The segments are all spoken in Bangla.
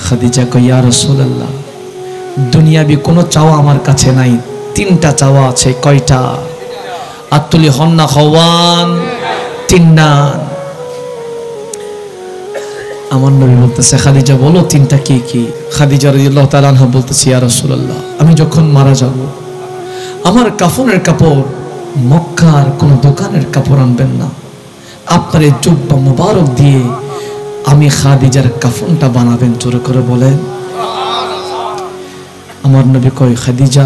খাদিজা কয় ইয়া রাসূলুল্লাহ, দুনিয়াবি কোনো চাওয়া আমার কাছে নাই, তিনটা চাওয়া আছে। কয়টা? আত্তুলি হন্না খাওয়ান তিনটা। আমার নবী বলতেছে খাদিজা বলো তিনটা কি কি? খাদিজা রাদিয়াল্লাহু তাআলা আনহা বলতেছে ইয়া রাসূলুল্লাহ, আমি যখন মারা যাব আমার কাফনের কাপড় মক্কার কোন দোকানের কাপড় আনবেন না, আপনার এই জুব্বা মুবারক দিয়ে আমি খাদিজার কাফনটা বানাবেন। জোরে করে বলেন আমার নবী কয় খাদিজা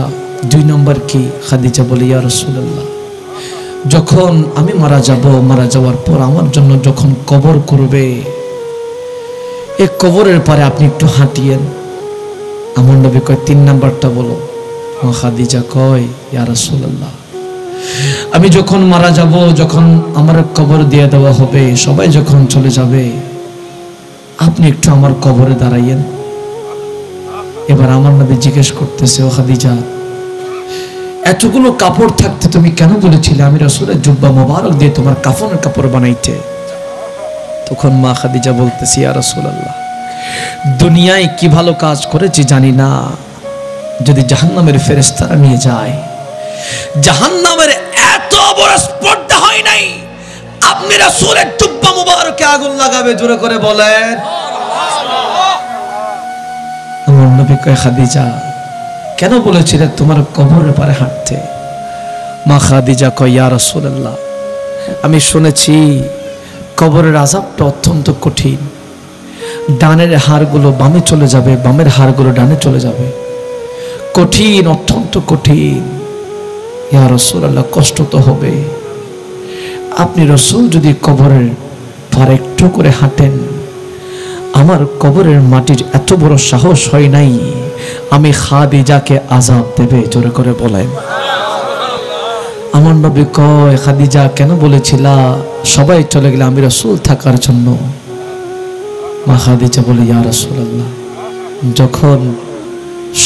দুই নম্বর কি? খাদিজা বলে ইয়া রাসূলুল্লাহ, যখন আমি মারা যাব, মারা যাওয়ার পর আমার জন্য যখন কবর করবে, এই কবরের পারে আপনি একটু হাঁটিয়েন। আমার নবী কয় তিন নাম্বারটা বলো। খাদিজা কয় ইয়া রাসূলুল্লাহ, আমি যখন মারা যাব, যখন আমার কবর দিয়ে দেওয়া হবে, সবাই যখন চলে যাবে, আপনি একটু আমার কবরে দাঁড়াইয়েন। এবার আমার নবী জিজ্ঞেস করতেছে ও খাদিজা, এতগুলো কাপড় থাকতে তুমি কেন বলেছিলে আমি রাসূলের জুব্বা মোবারক দিয়ে তোমার কাফনের কাপড় বানাইতে? তখন মা খাদিজা বলতেছি ইয়া রাসূলুল্লাহ, দুনিয়ায় কি ভালো কাজ করেছি জানি না, যদি জাহান্নামের ফেরেশতারা নিয়ে যায়, জাহান্নামের এত বড় স্পর্ধা হয় নাই, আপনি রাসূলের জুব্বা মোবারকে আগুন লাগাবে। জোরে করে বলেন আমার নবী কয় খাদিজা কেন বলেছিলে তোমার কবরের পারে হাঁটতে? মা খাদিজা কয় ইয়া রাসূলুল্লাহ, আমি শুনেছি কবরের আযাবটা অত্যন্ত কঠিন, ডানের হাড়গুলো বামে চলে যাবে, বামের হাড়গুলো ডানে চলে যাবে, কঠিন, অত্যন্ত কঠিন। ইয়া রাসূলুল্লাহ, কষ্ট তো হবে। আপনি রাসূল যদি কবরের পারে একটু করে হাঁটেন, আমার কবরের মাটির এত বড় সাহস হয় নাই আমি খাদিজাকে আযাব দেবে। জোরে করে বলেন আমার নবী কয় খাদিজা কেন বলেছিলা সবাই চলে গেলে আমি রাসূল থাকার জন্য? মা খাদিজা বলে ইয়া রাসূলুল্লাহ,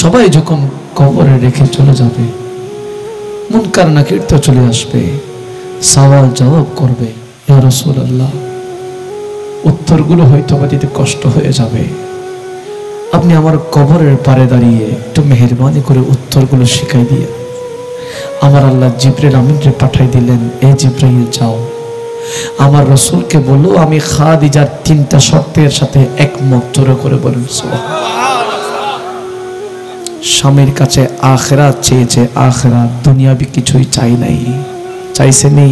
সবাই যখন কবরে রেখে চলে যাবে, মুনকার নাকির তো চলে আসবে, সওয়াল জবাব করবে, ইয়া রাসূলুল্লাহ উত্তরগুলো হয়তো দিতে কষ্ট হয়ে যাবে, আপনি আমার কবরের পারে দাঁড়িয়ে একটু মেহেরবানি করে উত্তরগুলো শিখাই দিয়ে। আমার আল্লাহ জিবরাইল আমিনকে পাঠাই দিলেন, এ জিবরাইল যাও আমার রাসূলকে বলো আমি খাদিজার তিনটা শর্তের সাথে একমত। জোরে করে বলেন সুবহানাল্লাহ। স্বামীর কাছে আখিরাত চেয়েছে, আখিরাত, দুনিয়াবি কিছুই চাই নাই, চাইছে নি।